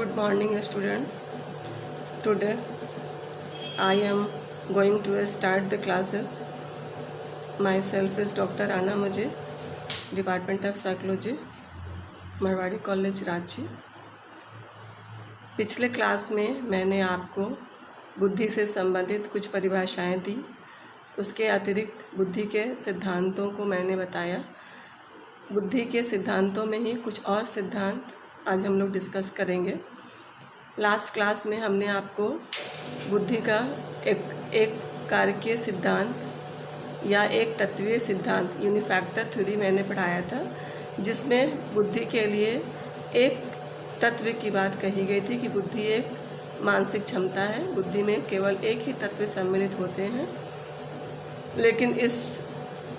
Good morning, students. Today I am going to start the classes. Myself is Dr. Ana Mujib, Department of Psychology, Marwari college Ranchi. पिछले class में मैंने आपको बुद्धि से संबंधित कुछ परिभाषाएं दी। उसके अतिरिक्त बुद्धि के सिद्धांतों को मैंने बताया। बुद्धि के सिद्धांतों में ही कुछ और सिद्धांत आज हम लोग डिस्कस करेंगे। लास्ट क्लास में हमने आपको बुद्धि का एक कारकीय सिद्धांत या एक तत्वीय सिद्धांत यूनिफैक्टर थ्योरी मैंने पढ़ाया था, जिसमें बुद्धि के लिए एक तत्व की बात कही गई थी कि बुद्धि एक मानसिक क्षमता है। बुद्धि में केवल एक ही तत्व सम्मिलित होते हैं, लेकिन इस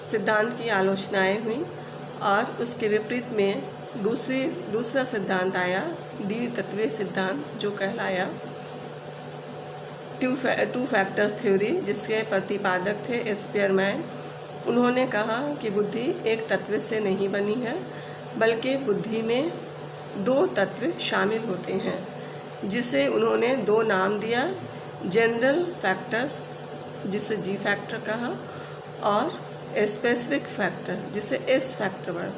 सिद्धांत की आलोचनाएं हुई और उसके विपरीत में दूसरा सिद्धांत आया, द्वितत्वीय सिद्धांत, जो कहलाया टू फैक्टर्स थ्योरी, जिसके प्रतिपादक थे स्पीयरमैन। उन्होंने कहा कि बुद्धि एक तत्व से नहीं बनी है, बल्कि बुद्धि में दो तत्व शामिल होते हैं, जिसे उन्होंने दो नाम दिया, जनरल फैक्टर्स जिसे जी फैक्टर कहा और स्पेसिफिक फैक्टर जिसे एस फैक्टर बढ़ा,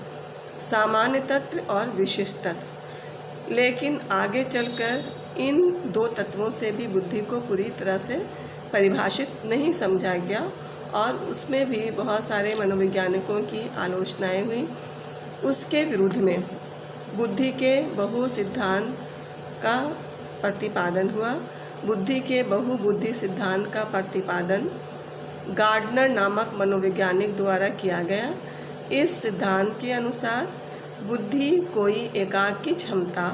सामान्य तत्व और विशिष्ट तत्व। लेकिन आगे चलकर इन दो तत्वों से भी बुद्धि को पूरी तरह से परिभाषित नहीं समझा गया और उसमें भी बहुत सारे मनोवैज्ञानिकों की आलोचनाएं हुई। उसके विरुद्ध में बुद्धि के बहु सिद्धांत का प्रतिपादन हुआ। बुद्धि के बहुबुद्धि सिद्धांत का प्रतिपादन गार्डनर नामक मनोवैज्ञानिक द्वारा किया गया। इस सिद्धांत के अनुसार बुद्धि कोई एकाकी क्षमता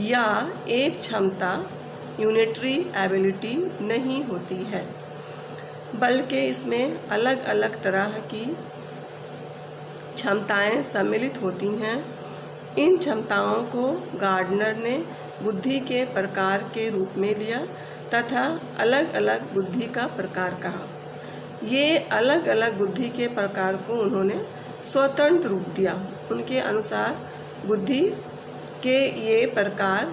या एक क्षमता यूनिटरी एबिलिटी नहीं होती है, बल्कि इसमें अलग अलग तरह की क्षमताएं सम्मिलित होती हैं। इन क्षमताओं को गार्डनर ने बुद्धि के प्रकार के रूप में लिया तथा अलग अलग बुद्धि का प्रकार कहा। ये अलग अलग बुद्धि के प्रकार को उन्होंने स्वतंत्र रूप दिया। उनके अनुसार बुद्धि के ये प्रकार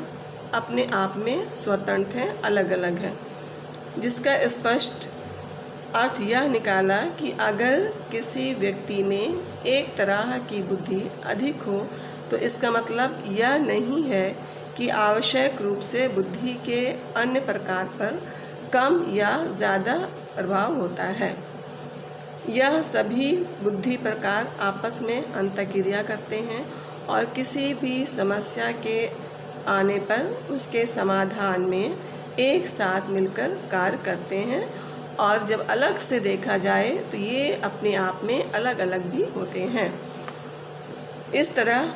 अपने आप में स्वतंत्र हैं, अलग अलग हैं, जिसका स्पष्ट अर्थ यह निकाला कि अगर किसी व्यक्ति में एक तरह की बुद्धि अधिक हो तो इसका मतलब यह नहीं है कि आवश्यक रूप से बुद्धि के अन्य प्रकार पर कम या ज़्यादा प्रभाव होता है। यह सभी बुद्धि प्रकार आपस में अंतःक्रिया करते हैं और किसी भी समस्या के आने पर उसके समाधान में एक साथ मिलकर कार्य करते हैं, और जब अलग से देखा जाए तो ये अपने आप में अलग अलग भी होते हैं। इस तरह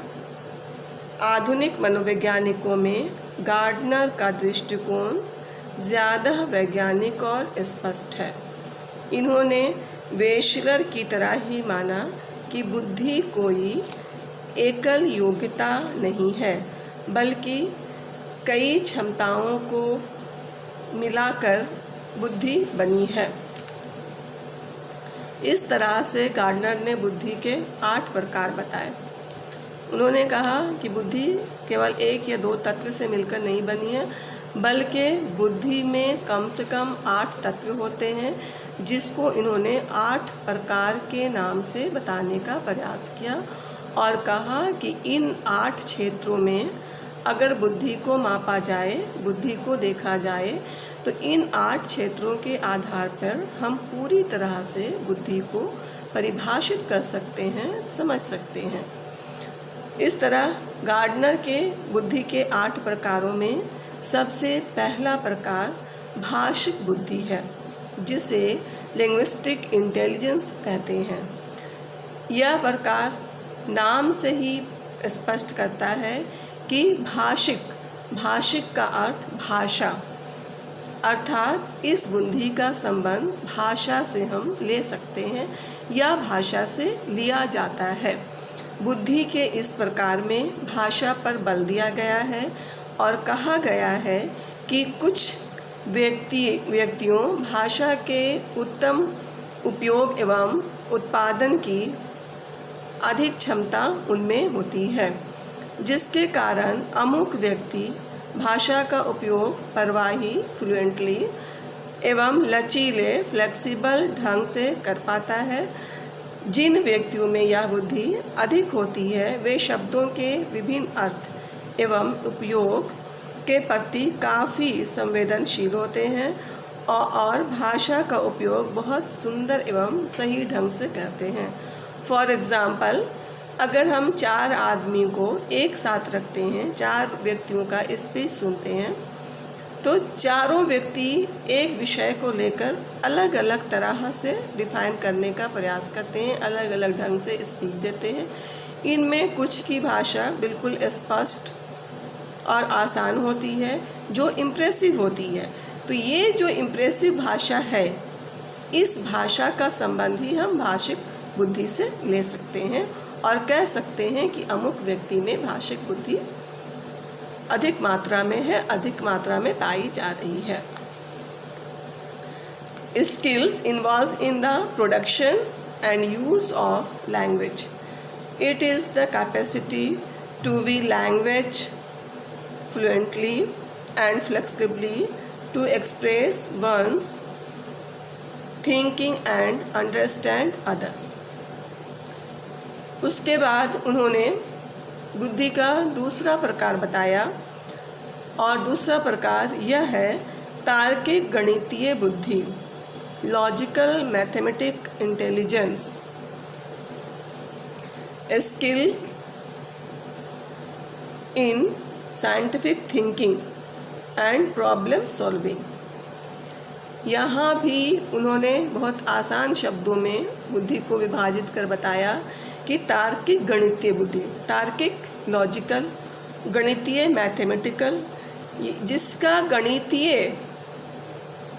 आधुनिक मनोवैज्ञानिकों में गार्डनर का दृष्टिकोण ज़्यादा वैज्ञानिक और स्पष्ट है। इन्होंने वेशलर की तरह ही माना कि बुद्धि कोई एकल योग्यता नहीं है, बल्कि कई क्षमताओं को मिलाकर बुद्धि बनी है। इस तरह से गार्डनर ने बुद्धि के 8 प्रकार बताए। उन्होंने कहा कि बुद्धि केवल एक या दो तत्व से मिलकर नहीं बनी है, बल्कि बुद्धि में कम से कम 8 तत्व होते हैं, जिसको इन्होंने 8 प्रकार के नाम से बताने का प्रयास किया और कहा कि इन 8 क्षेत्रों में अगर बुद्धि को मापा जाए, बुद्धि को देखा जाए, तो इन 8 क्षेत्रों के आधार पर हम पूरी तरह से बुद्धि को परिभाषित कर सकते हैं, समझ सकते हैं। इस तरह गार्डनर के बुद्धि के 8 प्रकारों में सबसे पहला प्रकार भाषिक बुद्धि है, जिसे लिंग्विस्टिक इंटेलिजेंस कहते हैं। यह प्रकार नाम से ही स्पष्ट करता है कि भाषिक का अर्थ भाषा, अर्थात इस बुद्धि का संबंध भाषा से हम ले सकते हैं या भाषा से लिया जाता है। बुद्धि के इस प्रकार में भाषा पर बल दिया गया है और कहा गया है कि कुछ व्यक्तियों भाषा के उत्तम उपयोग एवं उत्पादन की अधिक क्षमता उनमें होती है, जिसके कारण अमुक व्यक्ति भाषा का उपयोग प्रवाही फ्लुएंटली एवं लचीले फ्लेक्सिबल ढंग से कर पाता है। जिन व्यक्तियों में यह बुद्धि अधिक होती है वे शब्दों के विभिन्न अर्थ एवं उपयोग के प्रति काफ़ी संवेदनशील होते हैं और भाषा का उपयोग बहुत सुंदर एवं सही ढंग से करते हैं। फॉर एग्ज़ाम्पल, अगर हम 4 आदमी को एक साथ रखते हैं, 4 व्यक्तियों का स्पीच सुनते हैं, तो चारों व्यक्ति एक विषय को लेकर अलग अलग तरह से डिफाइन करने का प्रयास करते हैं, अलग अलग ढंग से स्पीच देते हैं। इनमें कुछ की भाषा बिल्कुल स्पष्ट और आसान होती है, जो इम्प्रेसिव होती है। तो ये जो इम्प्रेसिव भाषा है, इस भाषा का संबंध ही हम भाषिक बुद्धि से ले सकते हैं और कह सकते हैं कि अमुक व्यक्ति में भाषिक बुद्धि अधिक मात्रा में है, अधिक मात्रा में पाई जा रही है। Skills involves in the production and use of language. It is the capacity to be language fluently and flexibly, to express one's thinking and understand others. उसके बाद उन्होंने बुद्धि का दूसरा प्रकार बताया और दूसरा प्रकार यह है तार्किक गणितीय बुद्धि, logical mathematic intelligence, skill in scientific thinking and problem solving. यहाँ भी उन्होंने बहुत आसान शब्दों में बुद्धि को विभाजित कर बताया कि तार्किक गणितीय बुद्धि, तार्किक लॉजिकल, गणितीय मैथमेटिकल, जिसका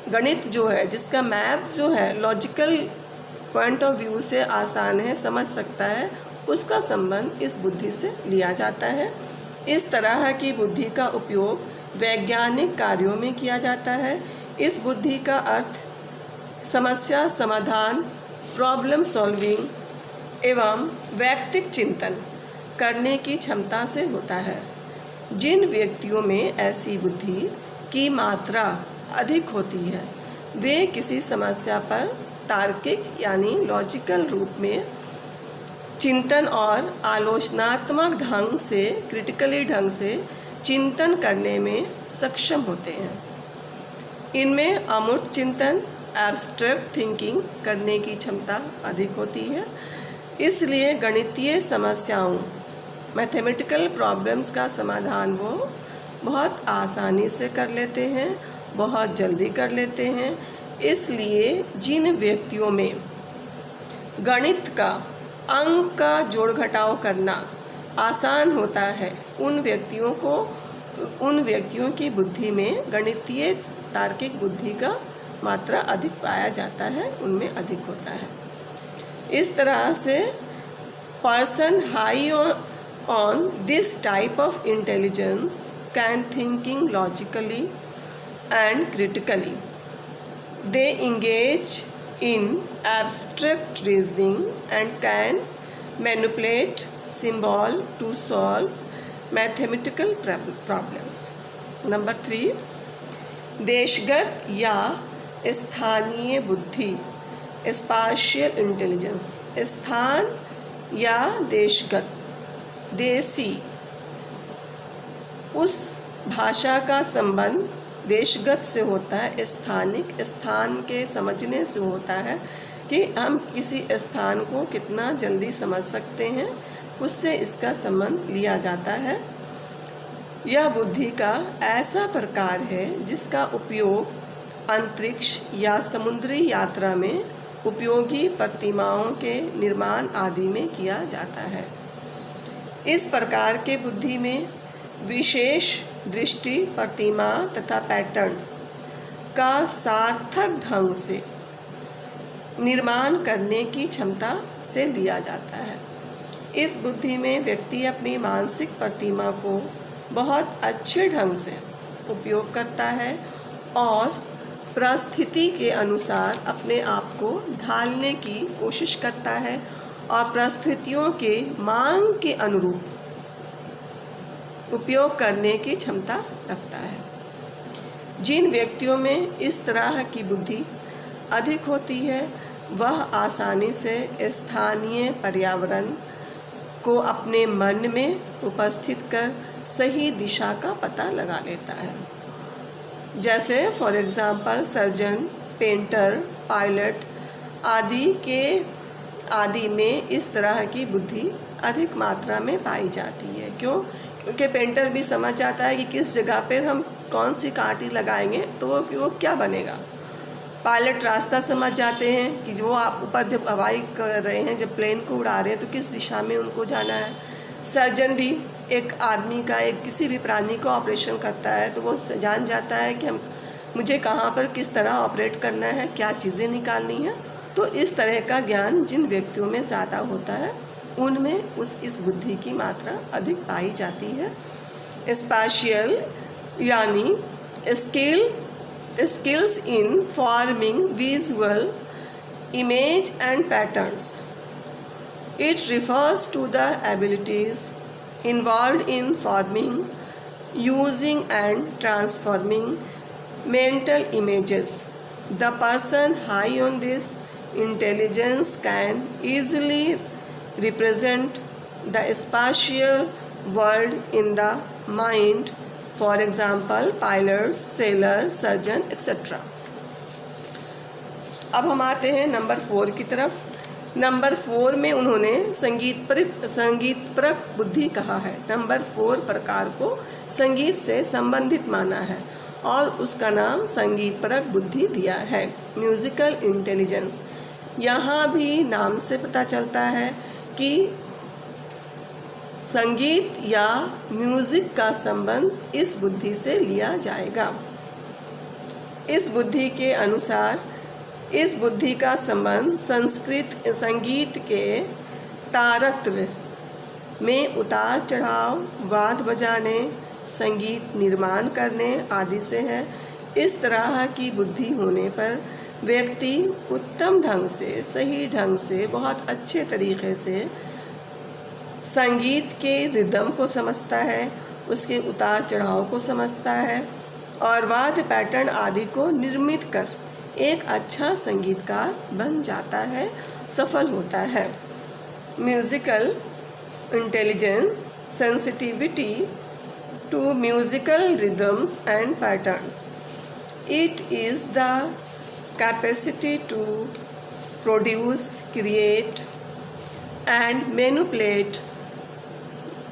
गणित जो है, जिसका मैथ जो है लॉजिकल पॉइंट ऑफ व्यू से आसान है, समझ सकता है, उसका संबंध इस बुद्धि से लिया जाता है। इस तरह की बुद्धि का उपयोग वैज्ञानिक कार्यों में किया जाता है। इस बुद्धि का अर्थ समस्या समाधान, प्रॉब्लम सॉल्विंग एवं वैयक्तिक चिंतन करने की क्षमता से होता है। जिन व्यक्तियों में ऐसी बुद्धि की मात्रा अधिक होती है वे किसी समस्या पर तार्किक यानी लॉजिकल रूप में चिंतन और आलोचनात्मक ढंग से, क्रिटिकली ढंग से चिंतन करने में सक्षम होते हैं। इनमें अमूर्त चिंतन, एब्स्ट्रैक्ट थिंकिंग करने की क्षमता अधिक होती है। इसलिए गणितीय समस्याओं, मैथमेटिकल प्रॉब्लम्स का समाधान वो बहुत आसानी से कर लेते हैं, बहुत जल्दी कर लेते हैं। इसलिए जिन व्यक्तियों में गणित का अंक का जोड़ घटाव करना आसान होता है, उन व्यक्तियों की बुद्धि में गणितीय तार्किक बुद्धि का मात्रा अधिक पाया जाता है, उनमें अधिक होता है। इस तरह से person high on this type of intelligence can thinking logically and critically, they engage in abstract reasoning and can manipulate symbol to solve mathematical problems. Number 3, देशगत या स्थानीय बुद्धि, स्पाशियल इंटेलिजेंस। स्थान या देशगत, देसी, उस भाषा का संबंध देशगत से होता है, स्थानिक, स्थान के समझने से होता है कि हम किसी स्थान को कितना जल्दी समझ सकते हैं, उससे इसका संबंध लिया जाता है। यह बुद्धि का ऐसा प्रकार है जिसका उपयोग अंतरिक्ष या समुद्री यात्रा में उपयोगी प्रतिमाओं के निर्माण आदि में किया जाता है। इस प्रकार के बुद्धि में विशेष दृष्टि, प्रतिमा तथा पैटर्न का सार्थक ढंग से निर्माण करने की क्षमता से लिया जाता है। इस बुद्धि में व्यक्ति अपनी मानसिक प्रतिमा को बहुत अच्छे ढंग से उपयोग करता है और परिस्थिति के अनुसार अपने आप को ढालने की कोशिश करता है और परिस्थितियों के मांग के अनुरूप उपयोग करने की क्षमता रखता है। जिन व्यक्तियों में इस तरह की बुद्धि अधिक होती है वह आसानी से स्थानीय पर्यावरण को अपने मन में उपस्थित कर सही दिशा का पता लगा लेता है। जैसे for example surgeon, painter, pilot आदि में इस तरह की बुद्धि अधिक मात्रा में पाई जाती है। क्यों? क्योंकि पेंटर भी समझ जाता है कि किस जगह पर हम कौन सी कांटी लगाएंगे तो वो क्या बनेगा। पायलट रास्ता समझ जाते हैं कि वो आप ऊपर जब हवाई कर रहे हैं, जब प्लेन को उड़ा रहे हैं तो किस दिशा में उनको जाना है। सर्जन भी एक आदमी का, एक किसी भी प्राणी को ऑपरेशन करता है तो वो जान जाता है कि मुझे कहाँ पर किस तरह ऑपरेट करना है, क्या चीज़ें निकालनी है। तो इस तरह का ज्ञान जिन व्यक्तियों में ज़्यादा होता है उनमें इस बुद्धि की मात्रा अधिक पाई जाती है। स्पेशियल यानी skills in forming visual image and patterns. It refers to the abilities involved in forming, using and transforming mental images. The person high on this intelligence can easily represent the spatial world in the mind. For example, pilots, sailors, surgeon, etc. अब हम आते हैं number 4 की तरफ। Number 4 में उन्होंने संगीतपरक बुद्धि कहा है। नंबर 4 प्रकार को संगीत से संबंधित माना है और उसका नाम संगीतपरक बुद्धि दिया है, म्यूजिकल इंटेलिजेंस। यहाँ भी नाम से पता चलता है कि संगीत या म्यूज़िक का संबंध इस बुद्धि से लिया जाएगा। इस बुद्धि के अनुसार इस बुद्धि का संबंध संगीत के तारतम्य में उतार चढ़ाव, वाद बजाने, संगीत निर्माण करने आदि से है। इस तरह की बुद्धि होने पर व्यक्ति उत्तम ढंग से, सही ढंग से, बहुत अच्छे तरीक़े से संगीत के रिदम को समझता है, उसके उतार चढ़ाव को समझता है और वाद्य पैटर्न आदि को निर्मित कर एक अच्छा संगीतकार बन जाता है, सफल होता है। Musical intelligence, sensitivity to musical rhythms and patterns. It is the capacity to produce, create and manipulate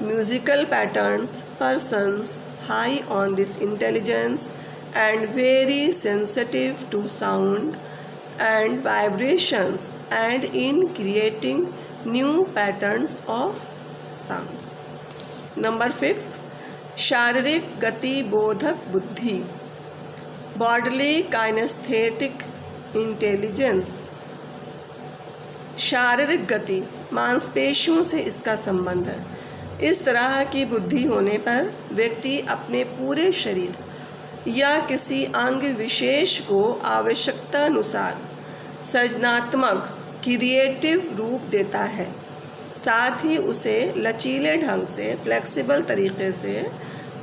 musical patterns. Persons high on this intelligence and very sensitive to sound and vibrations and in creating new patterns of sounds. Number 5, शारीरिक गति बोधक बुद्धि, bodily kinesthetic intelligence। शारीरिक गति, मांसपेशियों से इसका संबंध है। इस तरह की बुद्धि होने पर व्यक्ति अपने पूरे शरीर या किसी अंग विशेष को आवश्यकता अनुसार सृजनात्मक, क्रिएटिव रूप देता है। साथ ही उसे लचीले ढंग से, फ्लेक्सिबल तरीके से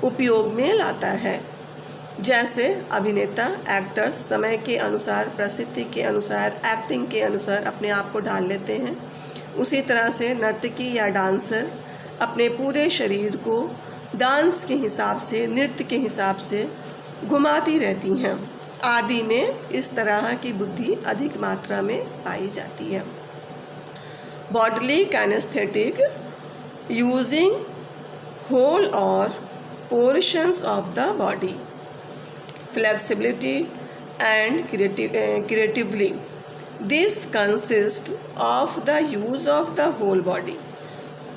उपयोग में लाता है। जैसे अभिनेता, एक्टर्स समय के अनुसार, परिस्थिति के अनुसार, एक्टिंग के अनुसार अपने आप को ढाल लेते हैं, उसी तरह से नर्तकी या डांसर अपने पूरे शरीर को डांस के हिसाब से, नृत्य के हिसाब से घुमाती रहती हैं। आदि में इस तरह की बुद्धि अधिक मात्रा में पाई जाती है। बॉडली काइनेस्थेटिक, यूजिंग होल और portions of the body, flexibility and creatively. This consists of the use of the whole body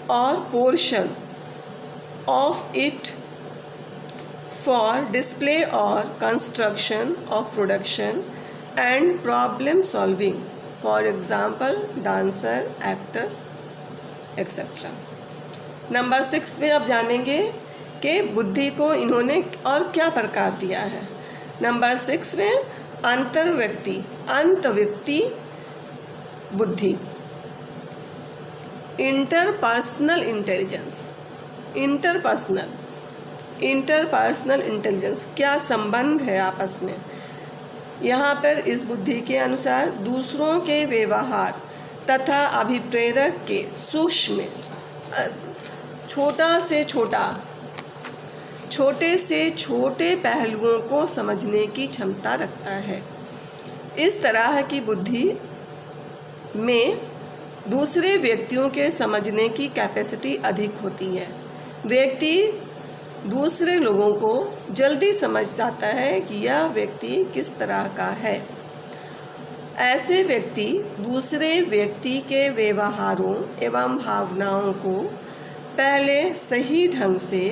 or portion of it for display or construction of production and problem solving. For example, dancer, actors, etc. Number 6 में अब जानेंगे कि बुद्धि को इन्होंने और क्या प्रकार दिया है। नंबर 6 में अंतर्व्यक्ति बुद्धि, interpersonal intelligence. Interpersonal interpersonal intelligence, क्या संबंध है आपस में। यहाँ पर इस बुद्धि के अनुसार दूसरों के व्यवहार तथा अभिप्रेरक के सूक्ष्म छोटे से छोटे पहलुओं को समझने की क्षमता रखता है। इस तरह की बुद्धि में दूसरे व्यक्तियों के समझने की कैपेसिटी अधिक होती है। व्यक्ति दूसरे लोगों को जल्दी समझ जाता है कि यह व्यक्ति किस तरह का है। ऐसे व्यक्ति दूसरे व्यक्ति के व्यवहारों एवं भावनाओं को पहले सही ढंग से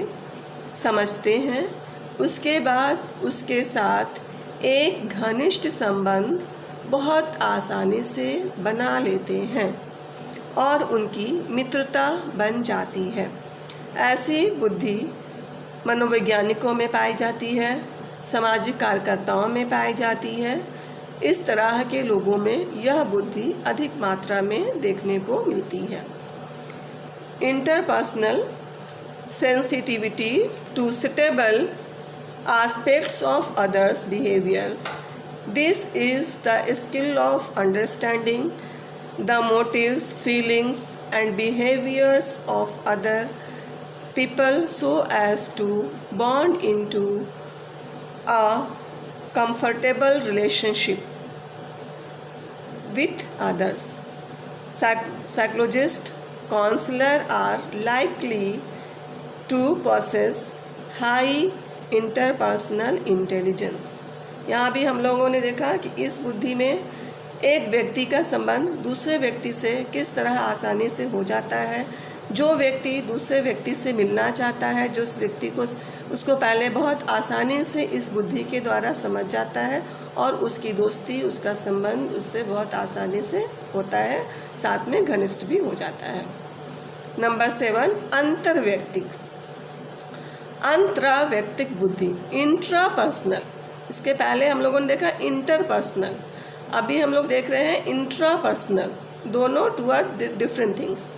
समझते हैं, उसके बाद उसके साथ एक घनिष्ठ संबंध बहुत आसानी से बना लेते हैं और उनकी मित्रता बन जाती है। ऐसी बुद्धि मनोवैज्ञानिकों में पाई जाती है, सामाजिक कार्यकर्ताओं में पाई जाती है। इस तरह के लोगों में यह बुद्धि अधिक मात्रा में देखने को मिलती है। Interpersonal sensitivity to suitable aspects of others' behaviors. This is the skill of understanding the motives, feelings, and behaviors of other people so as to bond into a comfortable relationship with others. Psychologists, counselors are likely to possess high interpersonal intelligence. यहाँ भी हम लोगों ने देखा कि इस बुद्धि में एक व्यक्ति का संबंध दूसरे व्यक्ति से किस तरह आसानी से हो जाता है। जो व्यक्ति दूसरे व्यक्ति से मिलना चाहता है, जो उस व्यक्ति को उसको पहले बहुत आसानी से इस बुद्धि के द्वारा समझ जाता है और उसकी दोस्ती, उसका संबंध उससे बहुत आसानी से होता है, साथ में घनिष्ठ भी हो जाता है। नंबर 7, अंतर्वैयक्तिक बुद्धि, इंट्रापर्सनल। इसके पहले हम लोगों ने देखा इंटरपर्सनल, अभी हम लोग देख रहे हैं इंट्रापर्सनल। दोनों two are different things.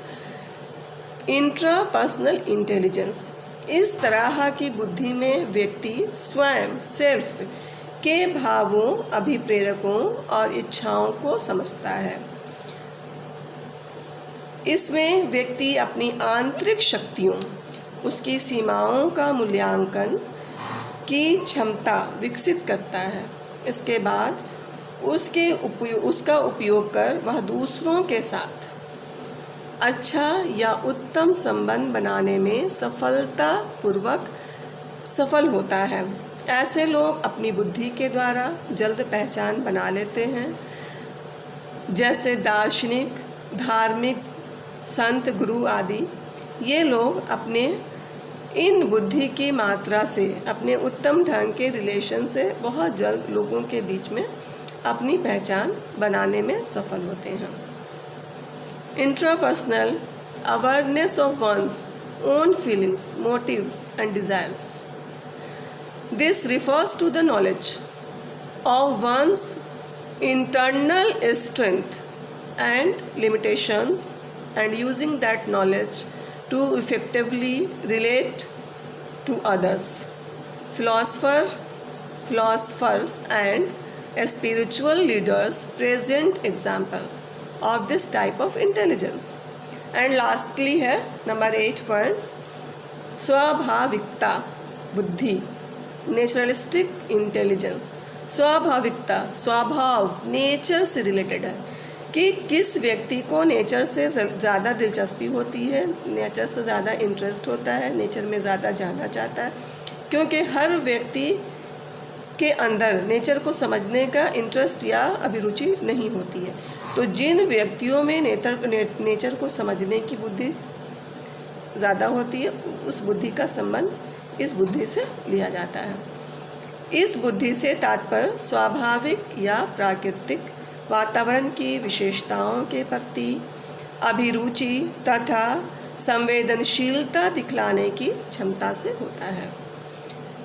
Intrapersonal intelligence, इस तरह की बुद्धि में व्यक्ति स्वयं सेल्फ के भावों, अभिप्रेरकों और इच्छाओं को समझता है। इसमें व्यक्ति अपनी आंतरिक शक्तियों, उसकी सीमाओं का मूल्यांकन की क्षमता विकसित करता है। इसके बाद उसका उपयोग कर वह दूसरों के साथ अच्छा या उत्तम संबंध बनाने में सफलतापूर्वक सफल होता है। ऐसे लोग अपनी बुद्धि के द्वारा जल्द पहचान बना लेते हैं, जैसे दार्शनिक, धार्मिक, संत, गुरु आदि। ये लोग अपने इन बुद्धि की मात्रा से, अपने उत्तम ढंग के रिलेशन से बहुत जल्द लोगों के बीच में अपनी पहचान बनाने में सफल होते हैं। Intrapersonal awareness of one's own feelings, motives and desires. This refers to the knowledge of one's internal strength and limitations and using that knowledge to effectively relate to others. Philosophers and spiritual leaders present examples of this type of intelligence. And lastly है number 8 points, स्वाभाविकता बुद्धि, naturalistic intelligence. स्वाभाविकता, स्वभाव, nature से related है कि किस व्यक्ति को nature से ज़्यादा दिलचस्पी होती है, नेचर से ज़्यादा इंटरेस्ट होता है, नेचर में ज़्यादा जानना चाहता है। क्योंकि हर व्यक्ति के अंदर नेचर को समझने का इंटरेस्ट या अभिरुचि नहीं होती है। तो जिन व्यक्तियों में नेचर को समझने की बुद्धि ज़्यादा होती है, उस बुद्धि का संबंध इस बुद्धि से लिया जाता है। इस बुद्धि से तात्पर्य स्वाभाविक या प्राकृतिक वातावरण की विशेषताओं के प्रति अभिरुचि तथा संवेदनशीलता दिखलाने की क्षमता से होता है।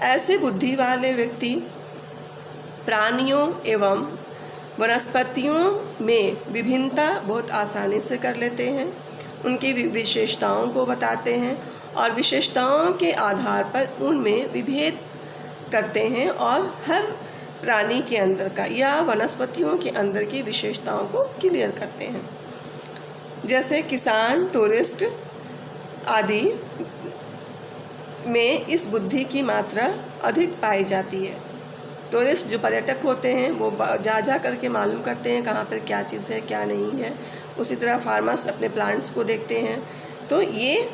ऐसे बुद्धि वाले व्यक्ति प्राणियों एवं वनस्पतियों में विभिन्नता बहुत आसानी से कर लेते हैं, उनकी विशेषताओं को बताते हैं और विशेषताओं के आधार पर उनमें विभेद करते हैं और हर प्राणी के अंदर का या वनस्पतियों के अंदर की विशेषताओं को क्लियर करते हैं। जैसे किसान, टूरिस्ट आदि में इस बुद्धि की मात्रा अधिक पाई जाती है। टूरिस्ट जो पर्यटक होते हैं वो जा करके मालूम करते हैं कहाँ पर क्या चीज़ है क्या नहीं है। उसी तरह फार्मर्स अपने प्लांट्स को देखते हैं। तो ये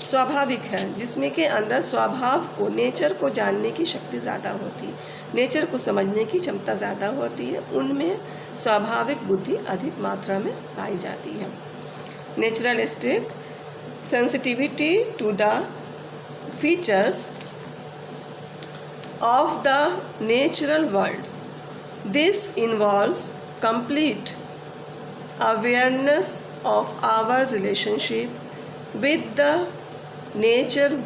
स्वाभाविक है, जिसमें के अंदर स्वभाव को, नेचर को जानने की शक्ति ज़्यादा होती है, नेचर को समझने की क्षमता ज़्यादा होती है, उनमें स्वाभाविक बुद्धि अधिक मात्रा में पाई जाती है। Naturalistic sensitivity to the features of the natural world. This involves complete awareness of our relationship with the natural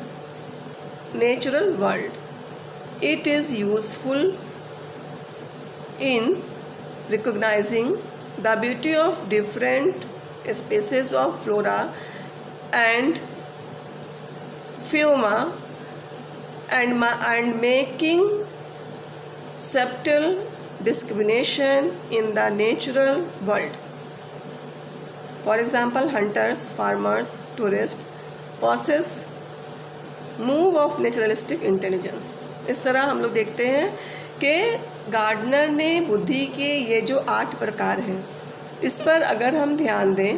world. It is useful in recognizing the beauty of different species of flora and fauna and making subtle discrimination in the natural world. For example, hunters, farmers, tourists possess move of naturalistic intelligence. इस तरह हम लोग देखते हैं कि gardener ने बुद्धि के ये जो 8 प्रकार हैं, इस पर अगर हम ध्यान दें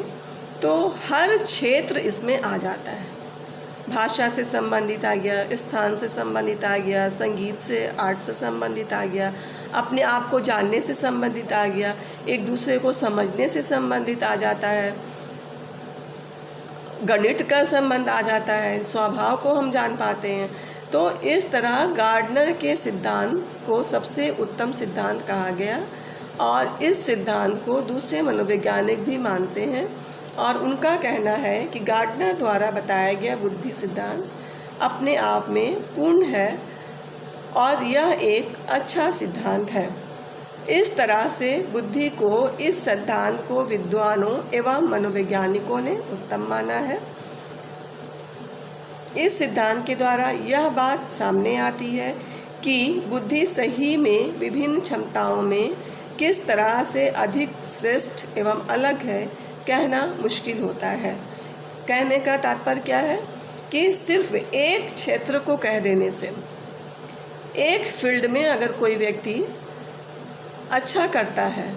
तो हर क्षेत्र इसमें आ जाता है। भाषा से संबंधित आ गया, स्थान से संबंधित आ गया, संगीत से, आर्ट से संबंधित आ गया, अपने आप को जानने से संबंधित आ गया, एक दूसरे को समझने से संबंधित आ जाता है, गणित का संबंध आ जाता है, स्वभाव को हम जान पाते हैं। तो इस तरह गार्डनर के सिद्धांत को सबसे उत्तम सिद्धांत कहा गया और इस सिद्धांत को दूसरे मनोवैज्ञानिक भी मानते हैं और उनका कहना है कि गार्डनर द्वारा बताया गया बुद्धि सिद्धांत अपने आप में पूर्ण है और यह एक अच्छा सिद्धांत है। इस तरह से बुद्धि को, इस सिद्धांत को विद्वानों एवं मनोवैज्ञानिकों ने उत्तम माना है। इस सिद्धांत के द्वारा यह बात सामने आती है कि बुद्धि सही में विभिन्न क्षमताओं में किस तरह से अधिक श्रेष्ठ एवं अलग है कहना मुश्किल होता है। कहने का तात्पर्य क्या है कि सिर्फ एक क्षेत्र को कह देने से, एक फील्ड में अगर कोई व्यक्ति अच्छा करता है,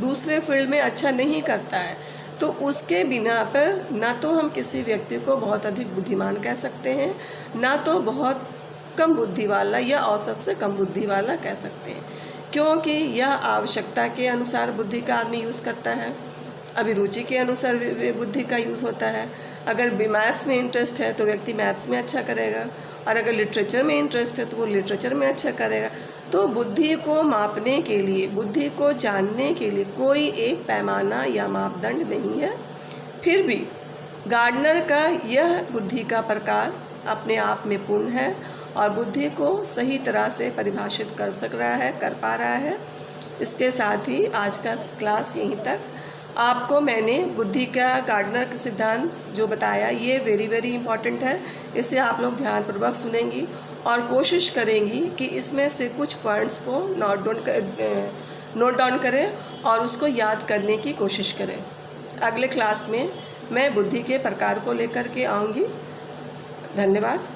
दूसरे फील्ड में अच्छा नहीं करता है, तो उसके बिना पर ना तो हम किसी व्यक्ति को बहुत अधिक बुद्धिमान कह सकते हैं, ना तो बहुत कम बुद्धि वाला या औसत से कम बुद्धि वाला कह सकते हैं, क्योंकि यह आवश्यकता के अनुसार बुद्धि का आदमी यूज़ करता है, अभिरुचि के अनुसार बुद्धि का यूज़ होता है। अगर मैथ्स में इंटरेस्ट है तो व्यक्ति मैथ्स में अच्छा करेगा और अगर लिटरेचर में इंटरेस्ट है तो वो लिटरेचर में अच्छा करेगा। तो बुद्धि को मापने के लिए, बुद्धि को जानने के लिए कोई एक पैमाना या मापदंड नहीं है। फिर भी गार्डनर का यह बुद्धि का प्रकार अपने आप में पूर्ण है और बुद्धि को सही तरह से परिभाषित कर पा रहा है। इसके साथ ही आज का क्लास यहीं तक। आपको मैंने बुद्धि का गार्डनर का सिद्धांत जो बताया ये वेरी इम्पॉर्टेंट है। इसे आप लोग ध्यानपूर्वक सुनेंगी और कोशिश करेंगी कि इसमें से कुछ पॉइंट्स को नोट डाउन करें और उसको याद करने की कोशिश करें। अगले क्लास में मैं बुद्धि के प्रकार को लेकर के आऊँगी। धन्यवाद।